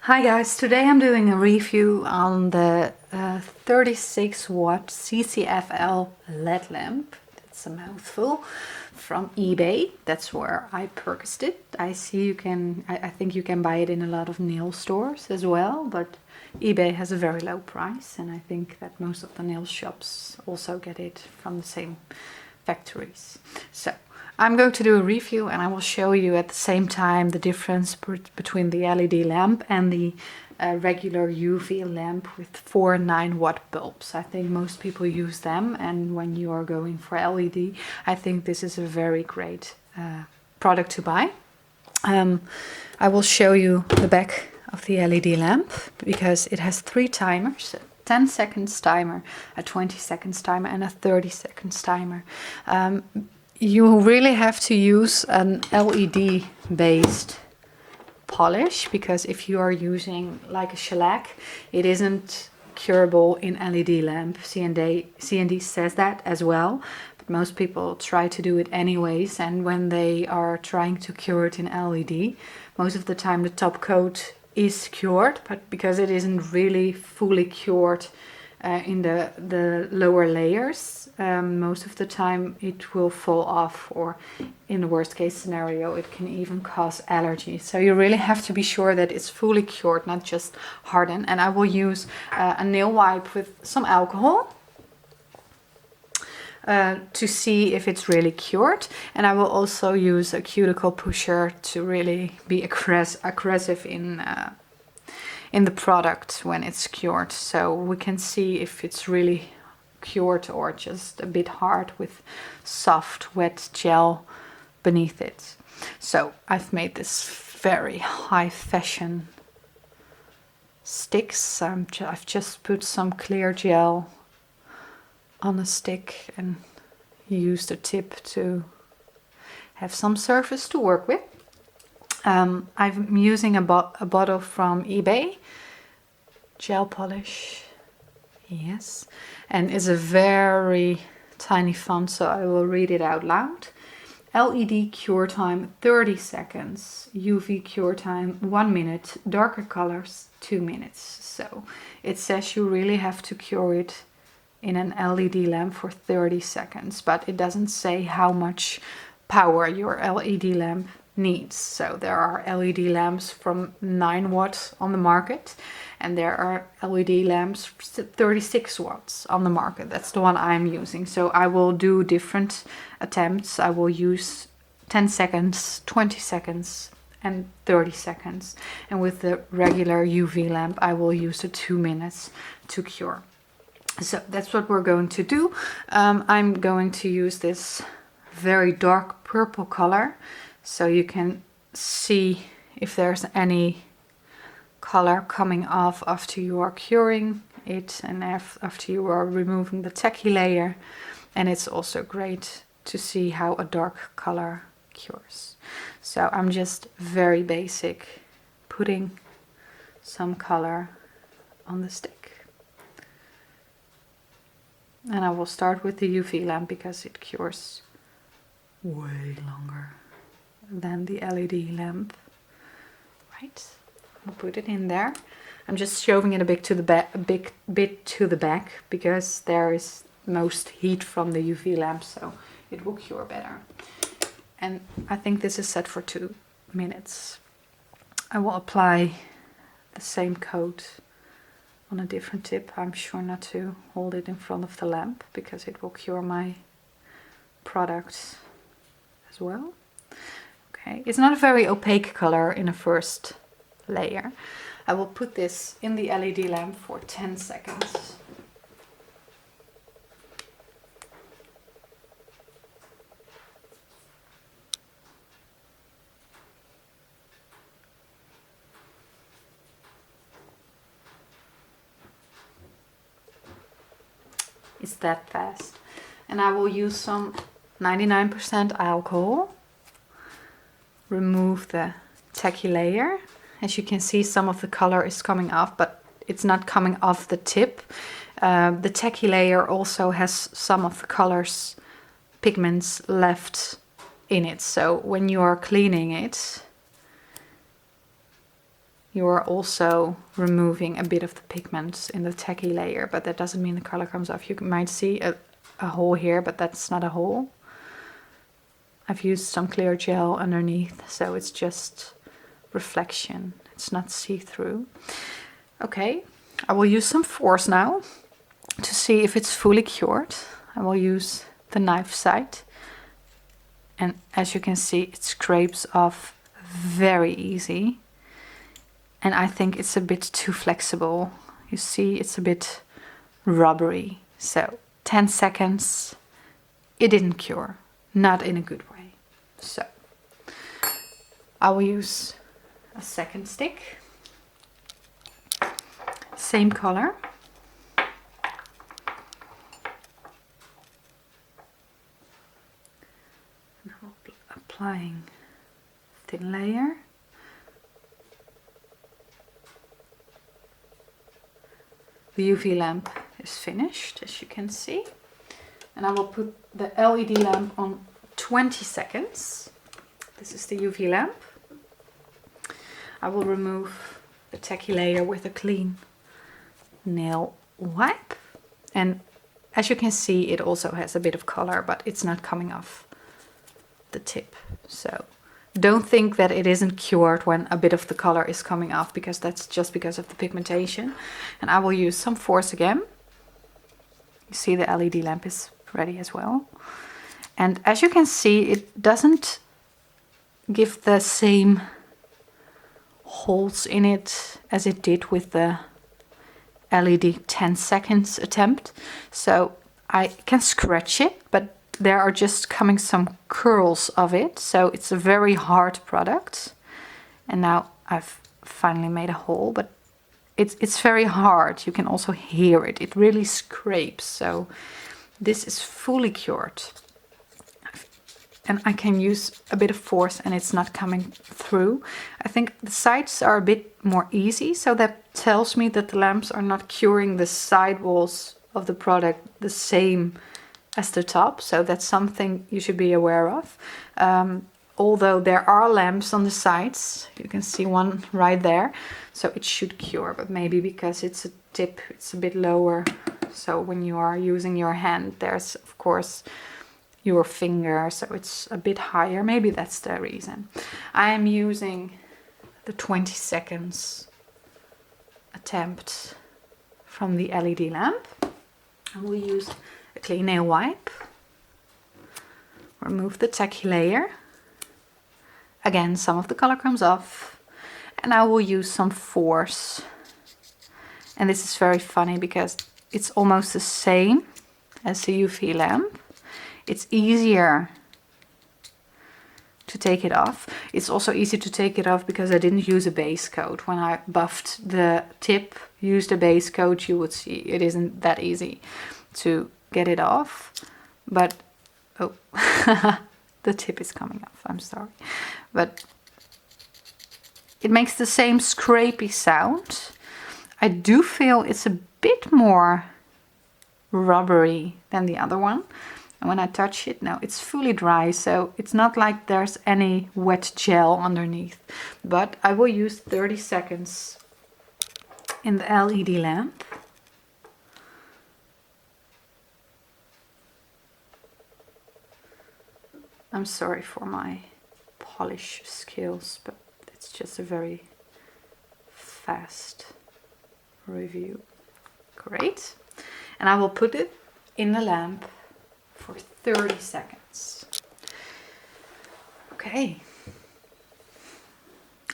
Hi guys, today I'm doing a review on the 36 watt CCFL LED lamp. That's a mouthful, from eBay. That's where I purchased it. I think you can buy it in a lot of nail stores as well, but eBay has a very low price, and I think that most of the nail shops also get it from the same factories. So I'm going to do a review, and I will show you at the same time the difference between the LED lamp and the regular UV lamp with 4 9-watt bulbs. I think most people use them, and when you are going for LED, I think this is a very great product to buy. I will show you the back of the LED lamp because it has 3 timers. 10 seconds timer, a 20 seconds timer, and a 30 seconds timer. You really have to use an LED based polish, because if you are using like a shellac, it isn't curable in LED lamp. C&D says that as well, but most people try to do it anyways, and when they are trying to cure it in LED, most of the time the top coat is cured, but because it isn't really fully cured in the lower layers, most of the time it will fall off, or in the worst case scenario it can even cause allergies. So you really have to be sure that it's fully cured, not just hardened. And I will use a nail wipe with some alcohol to see if it's really cured, and I will also use a cuticle pusher to really be aggressive in the product when it's cured, so we can see if it's really cured or just a bit hard with soft wet gel beneath it. So I've made this very high fashion sticks. I've just put some clear gel on a stick and use the tip to have some surface to work with. I'm using a bottle from eBay, gel polish, yes, and it's a very tiny font, so I will read it out loud. LED cure time 30 seconds, UV cure time 1 minute, darker colors 2 minutes. So it says you really have to cure it in an LED lamp for 30 seconds, but it doesn't say how much power your LED lamp needs. So there are LED lamps from 9 watts on the market, and there are LED lamps 36 watts on the market. That's the one I'm using. So I will do different attempts. I will use 10 seconds, 20 seconds, and 30 seconds. And with the regular UV lamp, I will use the 2 minutes to cure. So that's what we're going to do. I'm going to use this very dark purple color, so you can see if there's any color coming off after you are curing it and after you are removing the tacky layer. And it's also great to see how a dark color cures. So I'm just very basic, putting some color on the stick. And I will start with the UV lamp because it cures way longer than the LED lamp. Right, I'll put it in there. I'm just shoving it a bit to the back, because there is most heat from the UV lamp, so it will cure better. And I think this is set for 2 minutes. I will apply the same coat on a different tip. I'm sure not to hold it in front of the lamp because it will cure my product as well. Okay, it's not a very opaque color in a first layer. I will put this in the LED lamp for 10 seconds. It's that fast. And I will use some 99% alcohol. Remove the tacky layer. As you can see, some of the color is coming off, but it's not coming off the tip. The tacky layer also has some of the colors, pigments left in it. So when you are cleaning it, you are also removing a bit of the pigments in the tacky layer, but that doesn't mean the color comes off. You might see a hole here, but that's not a hole. I've used some clear gel underneath, so it's just reflection. It's not see-through. Okay, I will use some force now to see if it's fully cured. I will use the knife side, and as you can see, it scrapes off very easy. And I think it's a bit too flexible. You see, it's a bit rubbery. So 10 seconds, it didn't cure, not in a good way. So I will use a second stick, same color. And I'm applying thin layer. The UV lamp is finished, as you can see. And I will put the LED lamp on 20 seconds. This is the UV lamp. I will remove the tacky layer with a clean nail wipe. And as you can see, it also has a bit of color, but it's not coming off the tip. So don't think that it isn't cured when a bit of the color is coming off, because that's just because of the pigmentation. And I will use some force again. You see the LED lamp is ready as well. And as you can see, it doesn't give the same holes in it as it did with the LED 10 seconds attempt. So I can scratch it, but there are just coming some curls of it. So it's a very hard product. And now I've finally made a hole, but it's very hard. You can also hear it. It really scrapes. So this is fully cured. And I can use a bit of force and it's not coming through. I think the sides are a bit more easy, so that tells me that the lamps are not curing the side walls of the product the same as the top. So that's something you should be aware of. Although there are lamps on the sides, you can see one right there, so it should cure, but maybe because it's a tip, it's a bit lower. So when you are using your hand, there's of course your finger, so it's a bit higher. Maybe that's the reason. I am using the 20 seconds attempt from the LED lamp. I will use a clean nail wipe, remove the tacky layer. Again, some of the color comes off, and I will use some force. And this is very funny because it's almost the same as the UV lamp. It's easier to take it off. It's also easy to take it off because I didn't use a base coat. When I buffed the tip, used a base coat, you would see it isn't that easy to get it off. But, oh, the tip is coming off, I'm sorry. But it makes the same scrapey sound. I do feel it's a bit more rubbery than the other one. And when I touch it, now it's fully dry, so it's not like there's any wet gel underneath. But I will use 30 seconds in the LED lamp. I'm sorry for my polish skills, but it's just a very fast review. Great. And I will put it in the lamp for 30 seconds. Okay.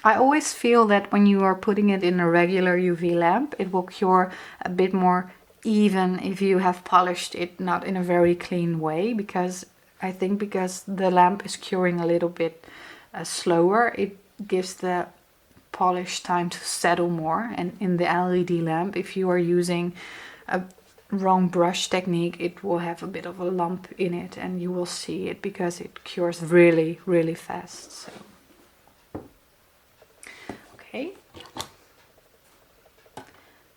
I always feel that when you are putting it in a regular UV lamp, it will cure a bit more even if you have polished it not in a very clean way, because I think because the lamp is curing a little bit slower, it gives the polish time to settle more. And in the LED lamp, if you are using a wrong brush technique, it will have a bit of a lump in it, and you will see it because it cures really, really fast. So, okay,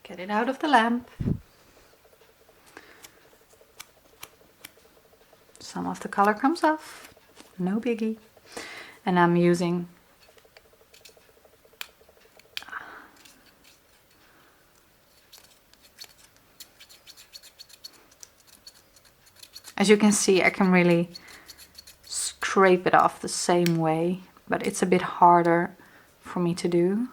get it out of the lamp. Some of the color comes off, no biggie. And I'm using As you can see, I can really scrape it off the same way, but it's a bit harder for me to do.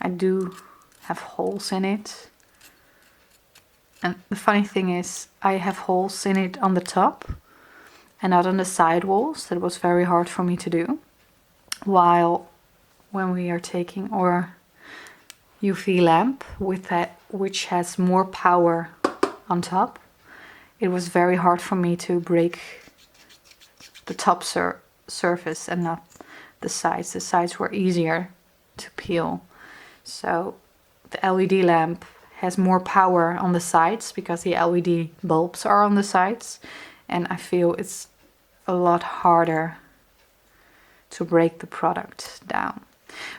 I do have holes in it. And the funny thing is, I have holes in it on the top and not on the side walls. That was very hard for me to do. While when we are taking our UV lamp with that, which has more power on top, it was very hard for me to break the top surface and not the sides. The sides were easier to peel. So the LED lamp has more power on the sides because the LED bulbs are on the sides, and I feel it's a lot harder to break the product down.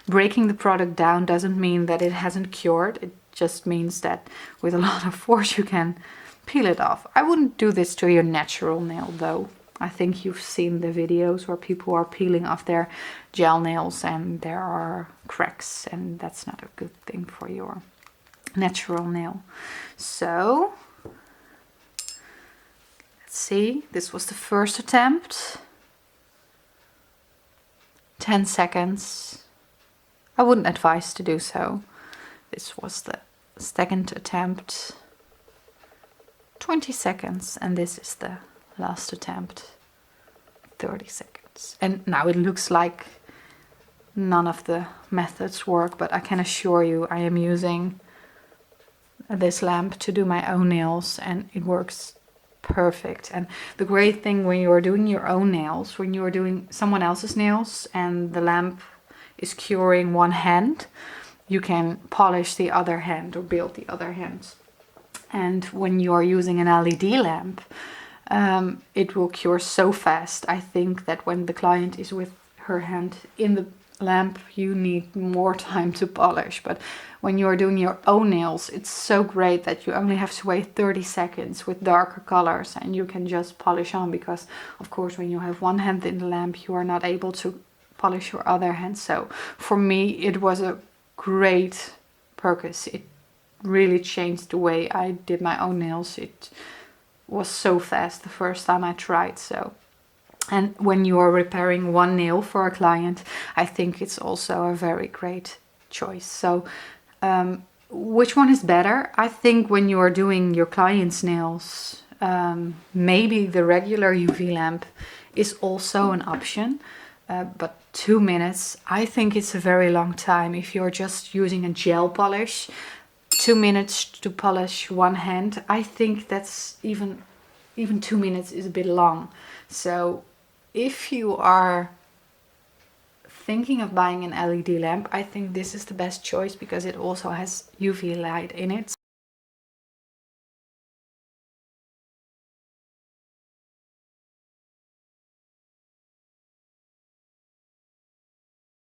Breaking the product down doesn't mean that it hasn't cured. It just means that with a lot of force you can peel it off. I wouldn't do this to your natural nail though. I think you've seen the videos where people are peeling off their gel nails and there are cracks, and that's not a good thing for your natural nail. So let's see, this was the first attempt. 10 seconds. I wouldn't advise to do so. This was the second attempt. 20 seconds, and this is the last attempt. 30 seconds. And now it looks like none of the methods work, but I can assure you I am using this lamp to do my own nails and it works perfect. And the great thing when you are doing your own nails, when you are doing someone else's nails and the lamp is curing one hand, you can polish the other hand or build the other hand. And when you are using an LED lamp, it will cure so fast. I think that when the client is with her hand in the lamp, you need more time to polish. But when you are doing your own nails, it's so great that you only have to wait 30 seconds with darker colors and you can just polish on, because of course when you have one hand in the lamp you are not able to polish your other hand. So for me it was a great purchase. It really changed the way I did my own nails. It was so fast the first time I tried. So, and when you are repairing one nail for a client, I think it's also a very great choice. So which one is better? I think when you are doing your client's nails, maybe the regular UV lamp is also an option, but 2 minutes, I think it's a very long time. If you're just using a gel polish, 2 minutes to polish one hand, I think that's even 2 minutes is a bit long. So if you are thinking of buying an LED lamp, I think this is the best choice because it also has UV light in it.